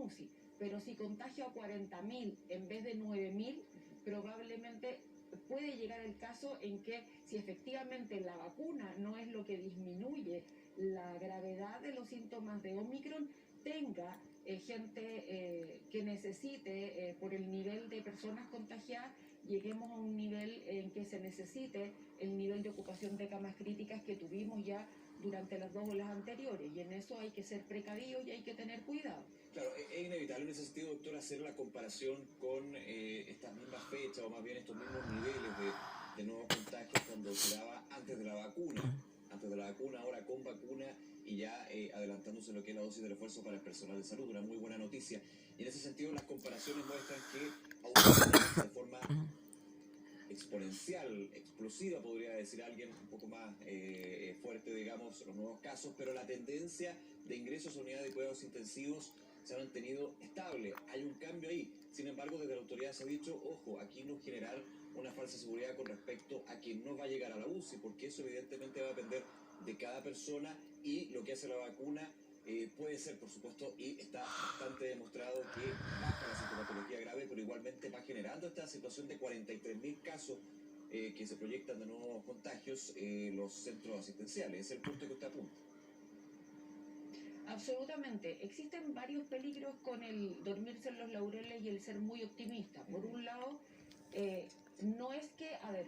UCI. Pero si contagio a 40.000 en vez de 9.000, probablemente puede llegar el caso en que si efectivamente la vacuna no es lo que disminuye la gravedad de los síntomas de Omicron, tenga gente que necesite, por el nivel de personas contagiadas, lleguemos a un nivel en que se necesite el nivel de ocupación de camas críticas que tuvimos ya durante las 2 olas anteriores, y en eso hay que ser precavidos y hay que tener cuidado. Claro, es inevitable en ese sentido, doctor, hacer la comparación con estas mismas fechas, o más bien estos mismos niveles de nuevos contagios cuando se daba antes de la vacuna, ahora con vacuna y ya adelantándose lo que es la dosis de refuerzo para el personal de salud, una muy buena noticia. Y en ese sentido las comparaciones muestran que aumentan de forma exponencial, explosiva, podría decir alguien un poco más fuerte, digamos, los nuevos casos, pero la tendencia de ingresos a unidades de cuidados intensivos se ha mantenido estable. Hay un cambio ahí. Sin embargo, desde la autoridad se ha dicho, ojo, aquí no generar una falsa seguridad con respecto a quien no va a llegar a la UCI, porque eso evidentemente va a depender de cada persona y lo que hace la vacuna puede ser, por supuesto, y está bastante demostrado que baja la sintomatología grave, pero igualmente va generando esta situación de 43.000 casos que se proyectan de nuevos contagios los centros asistenciales. Es el punto que usted apunta. Absolutamente. Existen varios peligros con el dormirse en los laureles y el ser muy optimista. Por un lado, no es que, a ver,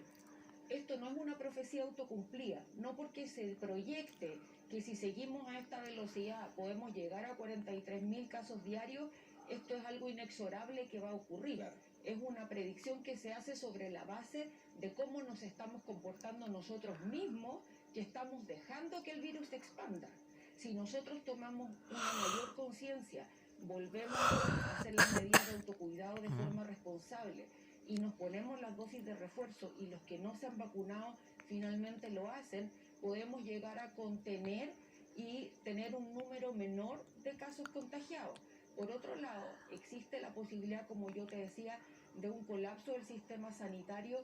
esto no es una profecía autocumplida, no porque se proyecte que si seguimos a esta velocidad podemos llegar a 43.000 casos diarios, esto es algo inexorable que va a ocurrir. Claro. Es una predicción que se hace sobre la base de cómo nos estamos comportando nosotros mismos, que estamos dejando que el virus se expanda. Si nosotros tomamos una mayor conciencia, volvemos a hacer las medidas de autocuidado de forma responsable y nos ponemos las dosis de refuerzo y los que no se han vacunado finalmente lo hacen, podemos llegar a contener y tener un número menor de casos contagiados. Por otro lado, existe la posibilidad, como yo te decía, de un colapso del sistema sanitario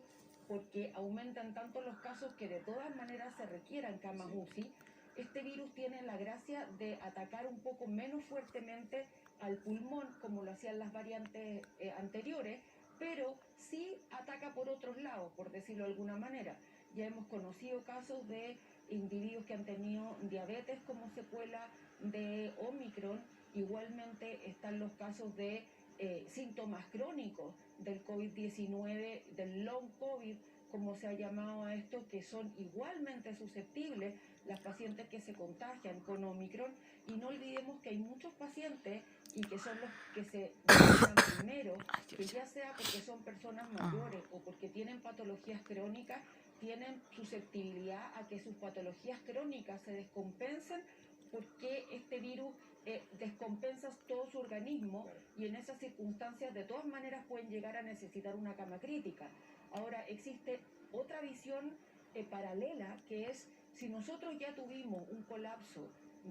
porque aumentan tanto los casos que de todas maneras se requieran camas UCI. Este virus tiene la gracia de atacar un poco menos fuertemente al pulmón, como lo hacían las variantes anteriores, pero sí ataca por otros lados, por decirlo de alguna manera. Ya hemos conocido casos de individuos que han tenido diabetes como secuela de Omicron. Igualmente están los casos de síntomas crónicos del COVID-19, del long COVID, como se ha llamado a esto, que son igualmente susceptibles las pacientes que se contagian con Omicron. Y no olvidemos que hay muchos pacientes y que son los que se vacunan primero, que ya sea porque son personas mayores o porque tienen patologías crónicas, tienen susceptibilidad a que sus patologías crónicas se descompensen porque este virus descompensa todo su organismo y en esas circunstancias de todas maneras pueden llegar a necesitar una cama crítica. Ahora existe otra visión paralela, que es si nosotros ya tuvimos un colapso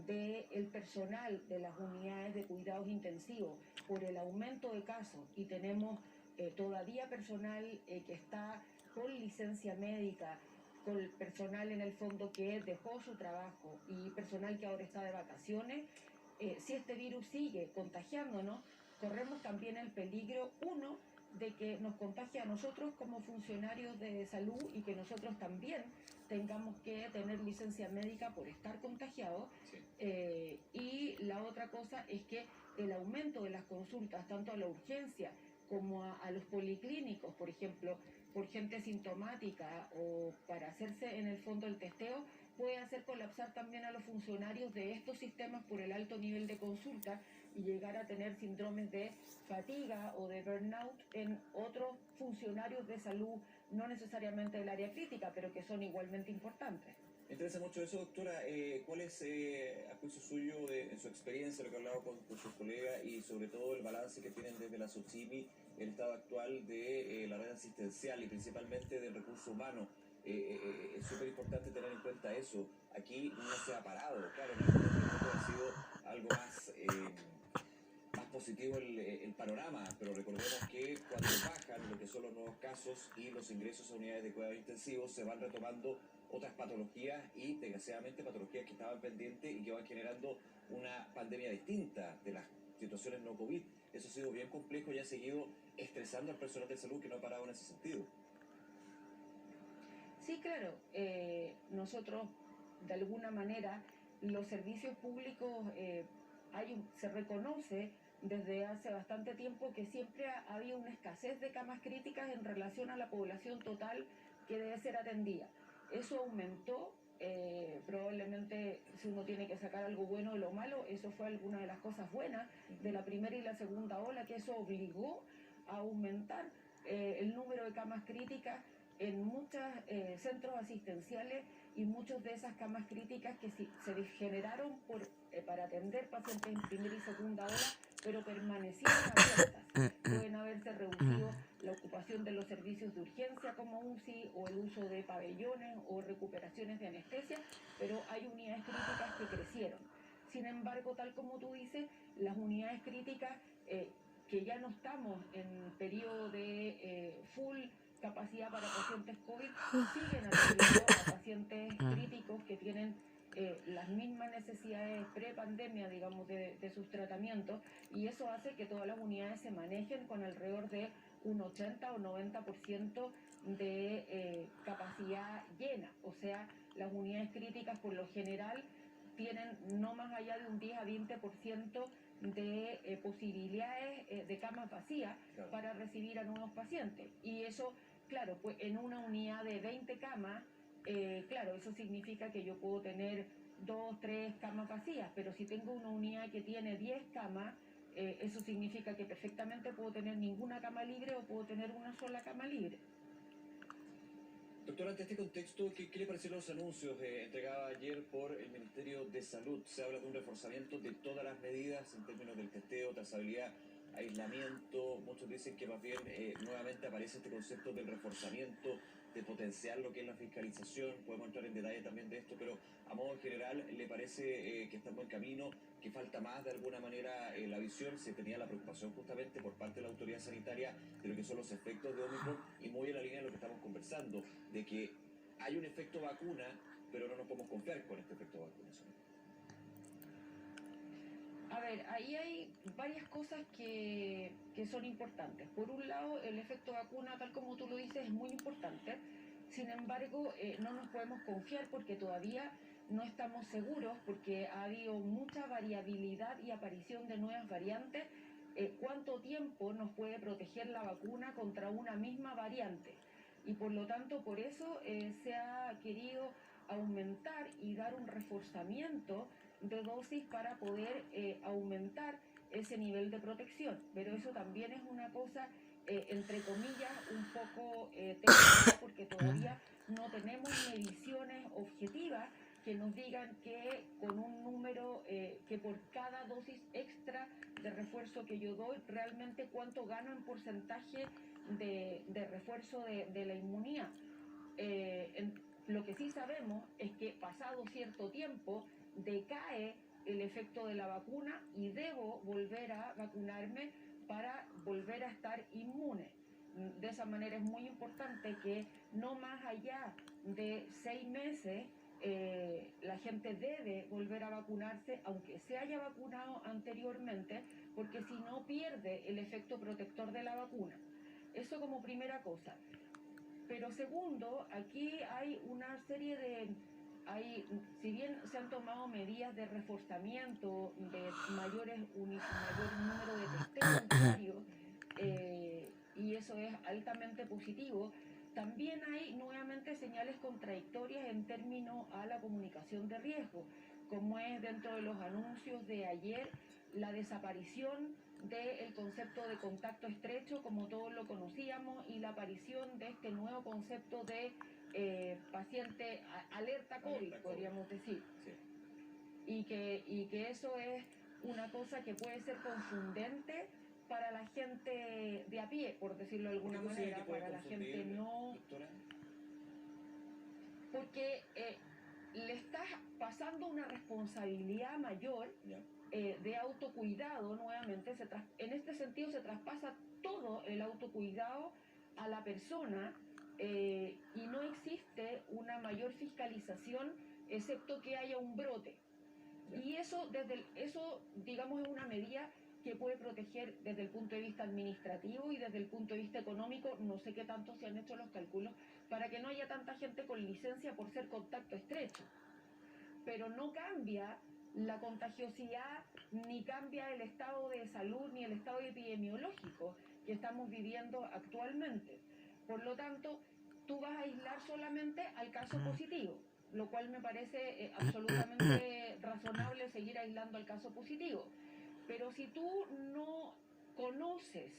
del personal de las unidades de cuidados intensivos por el aumento de casos y tenemos todavía personal que está con licencia médica, con el personal en el fondo que dejó su trabajo y personal que ahora está de vacaciones, si este virus sigue contagiándonos, corremos también el peligro, uno, de que nos contagie a nosotros como funcionarios de salud y que nosotros también tengamos que tener licencia médica por estar contagiados. Sí. Y la otra cosa es que el aumento de las consultas, tanto a la urgencia como a los policlínicos, por ejemplo, por gente sintomática o para hacerse en el fondo el testeo, puede hacer colapsar también a los funcionarios de estos sistemas por el alto nivel de consulta y llegar a tener síndromes de fatiga o de burnout en otros funcionarios de salud, no necesariamente del área crítica, pero que son igualmente importantes. Me interesa mucho eso, doctora. ¿Cuál es, a juicio suyo, en su experiencia, lo que ha hablado con sus colegas y sobre todo el balance que tienen desde la SOCIMI, el estado actual de la red asistencial y principalmente del recurso humano? Es súper importante tener en cuenta eso. Aquí no se ha parado. Claro, en algunos minutos ha sido algo más positivo el panorama, pero recordemos que cuando bajan lo que son los nuevos casos y los ingresos a unidades de cuidados intensivos, se van retomando otras patologías y desgraciadamente patologías que estaban pendientes y que van generando una pandemia distinta de las que situaciones no COVID. Eso ha sido bien complejo y ha seguido estresando al personal de salud que no ha parado en ese sentido. Sí, claro, nosotros de alguna manera los servicios públicos se reconoce desde hace bastante tiempo que siempre había una escasez de camas críticas en relación a la población total que debe ser atendida. Eso aumentó, probablemente si uno tiene que sacar algo bueno de lo malo, eso fue alguna de las cosas buenas de la primera y la segunda ola, que eso obligó a aumentar el número de camas críticas en muchos centros asistenciales, y muchas de esas camas críticas que se generaron para atender pacientes en primera y segunda ola, pero permanecieron abiertas. Pueden haberse reducido la ocupación de los servicios de urgencia como UCI o el uso de pabellones o recuperaciones de anestesia, pero hay unidades críticas que crecieron. Sin embargo, tal como tú dices, las unidades críticas que ya no estamos en periodo de full capacidad para pacientes COVID, siguen atendiendo a pacientes críticos que tienen las mismas necesidades pre-pandemia, digamos, de sus tratamientos, y eso hace que todas las unidades se manejen con alrededor de un 80 o 90% de capacidad llena. O sea, las unidades críticas por lo general tienen no más allá de un 10 a 20% de posibilidades de camas vacías, claro, para recibir a nuevos pacientes. Y eso, claro, pues en una unidad de 20 camas, claro, eso significa que yo puedo tener 2, 3 camas vacías, pero si tengo una unidad que tiene 10 camas, eso significa que perfectamente puedo tener ninguna cama libre o puedo tener una sola cama libre. Doctora, ante este contexto, ¿qué le parecieron los anuncios entregados ayer por el Ministerio de Salud? Se habla de un reforzamiento de todas las medidas en términos del testeo, trazabilidad, aislamiento. Muchos dicen que más bien nuevamente aparece este concepto del reforzamiento, de potenciar lo que es la fiscalización. Podemos entrar en detalle también de esto, pero a modo general, ¿le parece que está en buen camino, que falta más de alguna manera la visión? Se tenía la preocupación justamente por parte de la autoridad sanitaria de lo que son los efectos de Omicron, y muy en la línea de lo que estamos conversando, de que hay un efecto vacuna, pero no nos podemos confiar con este efecto vacunación. A ver, ahí hay varias cosas que son importantes. Por un lado, el efecto vacuna, tal como tú lo dices, es muy importante. Sin embargo, no nos podemos confiar porque todavía no estamos seguros, porque ha habido mucha variabilidad y aparición de nuevas variantes. ¿Cuánto tiempo nos puede proteger la vacuna contra una misma variante? Y por lo tanto, por eso se ha querido aumentar y dar un reforzamiento de dosis para poder aumentar ese nivel de protección. Pero eso también es una cosa, entre comillas, un poco técnica, porque todavía no tenemos mediciones objetivas que nos digan que con un número, que por cada dosis extra de refuerzo que yo doy, realmente cuánto gano en porcentaje de refuerzo de la inmunidad. Lo que sí sabemos es que pasado cierto tiempo decae el efecto de la vacuna y debo volver a vacunarme para volver a estar inmune. De esa manera es muy importante que no más allá de 6 meses la gente debe volver a vacunarse, aunque se haya vacunado anteriormente, porque si no pierde el efecto protector de la vacuna. Eso como primera cosa. Pero segundo, aquí hay una serie de... si bien se han tomado medidas de reforzamiento, de mayor número de testeos diarios, y eso es altamente positivo, también hay nuevamente señales contradictorias en términos a la comunicación de riesgo, como es dentro de los anuncios de ayer la desaparición del concepto de contacto estrecho como todos lo conocíamos, y la aparición de este nuevo concepto de paciente alerta COVID, podríamos decir. Sí. Y que eso es una cosa que puede ser confundente para la gente de a pie, por decirlo de alguna manera, para la gente no... Doctora? Porque le estás pasando una responsabilidad mayor de autocuidado. Nuevamente, en este sentido se traspasa todo el autocuidado a la persona, y no existe una mayor fiscalización excepto que haya un brote. Y eso, digamos, es una medida que puede proteger desde el punto de vista administrativo y desde el punto de vista económico. No sé qué tanto se han hecho los cálculos para que no haya tanta gente con licencia por ser contacto estrecho. Pero no cambia la contagiosidad, ni cambia el estado de salud, ni el estado epidemiológico que estamos viviendo actualmente. Por lo tanto, tú vas a aislar solamente al caso positivo, lo cual me parece absolutamente razonable seguir aislando al caso positivo. Pero si tú no conoces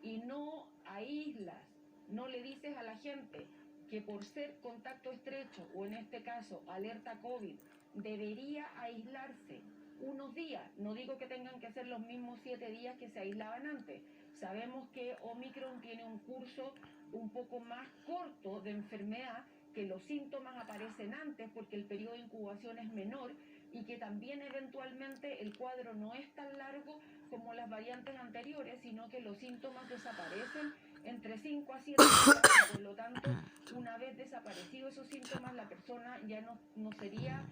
y no aíslas, no le dices a la gente que por ser contacto estrecho o en este caso alerta COVID debería aislarse unos días, no digo que tengan que ser los mismos 7 días que se aislaban antes, sabemos que Omicron tiene un curso un poco más corto de enfermedad, que los síntomas aparecen antes porque el periodo de incubación es menor y que también eventualmente el cuadro no es tan largo como las variantes anteriores, sino que los síntomas desaparecen entre 5 a 7 días y por lo tanto, una vez desaparecidos esos síntomas, la persona ya no sería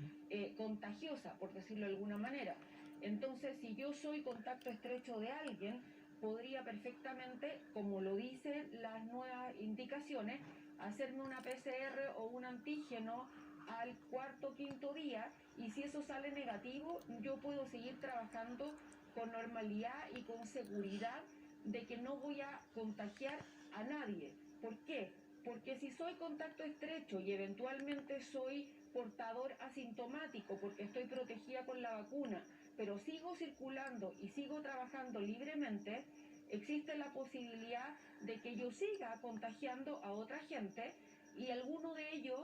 contagiosa, por decirlo de alguna manera. Entonces, si yo soy contacto estrecho de alguien, podría perfectamente, como lo dicen las nuevas indicaciones, hacerme una PCR o un antígeno al cuarto o quinto día, y si eso sale negativo, yo puedo seguir trabajando con normalidad y con seguridad de que no voy a contagiar a nadie. ¿Por qué? Porque si soy contacto estrecho y eventualmente soy portador asintomático porque estoy protegida con la vacuna, pero sigo circulando y sigo trabajando libremente, existe la posibilidad de que yo siga contagiando a otra gente y algunos de ellos,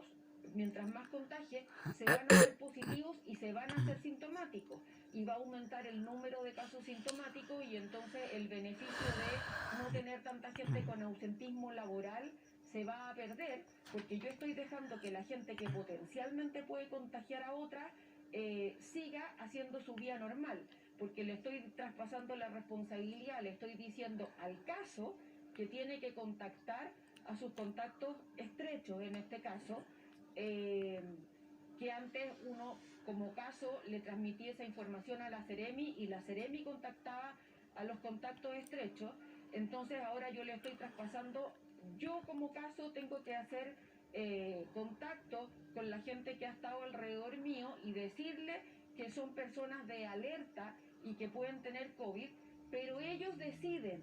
mientras más contagie, se van a hacer positivos y se van a hacer sintomáticos y va a aumentar el número de casos sintomáticos y entonces el beneficio de no tener tanta gente con ausentismo laboral se va a perder, porque yo estoy dejando que la gente que potencialmente puede contagiar a otra siga haciendo su vida normal, porque le estoy traspasando la responsabilidad, le estoy diciendo al caso que tiene que contactar a sus contactos estrechos, en este caso, que antes uno como caso le transmitía esa información a la Seremi y la Seremi contactaba a los contactos estrechos. Entonces ahora yo le estoy traspasando, yo como caso tengo que hacer contacto con la gente que ha estado alrededor mío y decirle que son personas de alerta y que pueden tener COVID, pero ellos deciden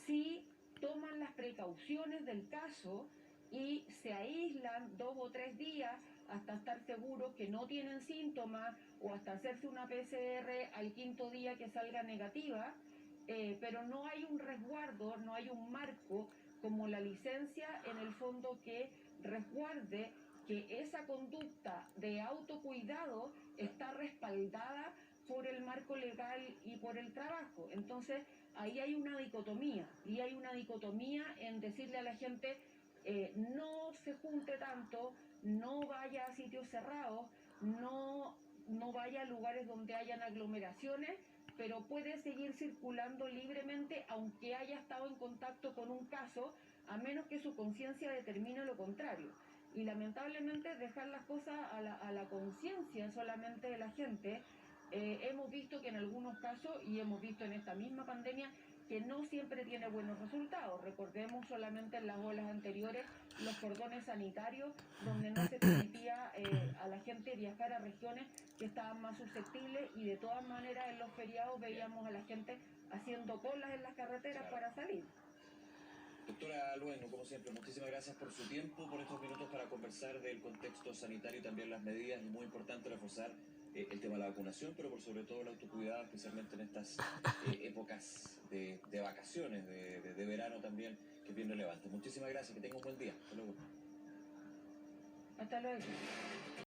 si toman las precauciones del caso y se aíslan 2 o 3 días hasta estar seguros que no tienen síntomas o hasta hacerse una PCR al quinto día que salga negativa, pero no hay un resguardo, no hay un marco como la licencia en el fondo que resguarde que esa conducta de autocuidado está respaldada por el marco legal y por el trabajo. Entonces, ahí hay una dicotomía, y hay una dicotomía en decirle a la gente, no se junte tanto, no vaya a sitios cerrados, no vaya a lugares donde hayan aglomeraciones, pero puede seguir circulando libremente aunque haya estado en contacto con un caso, a menos que su conciencia determine lo contrario. Y lamentablemente dejar las cosas a la conciencia solamente de la gente. Hemos visto que en algunos casos, y hemos visto en esta misma pandemia, que no siempre tiene buenos resultados. Recordemos solamente en las olas anteriores los cordones sanitarios, donde no se permitía a la gente viajar a regiones que estaban más susceptibles, y de todas maneras en los feriados veíamos a la gente haciendo colas en las carreteras para salir. Doctora Luengo, como siempre, muchísimas gracias por su tiempo, por estos minutos para conversar del contexto sanitario y también las medidas. Y muy importante reforzar el tema de la vacunación, pero por sobre todo el autocuidado, especialmente en estas épocas de vacaciones, de verano también, que es bien relevante. Muchísimas gracias, que tenga un buen día. Hasta luego. Hasta luego.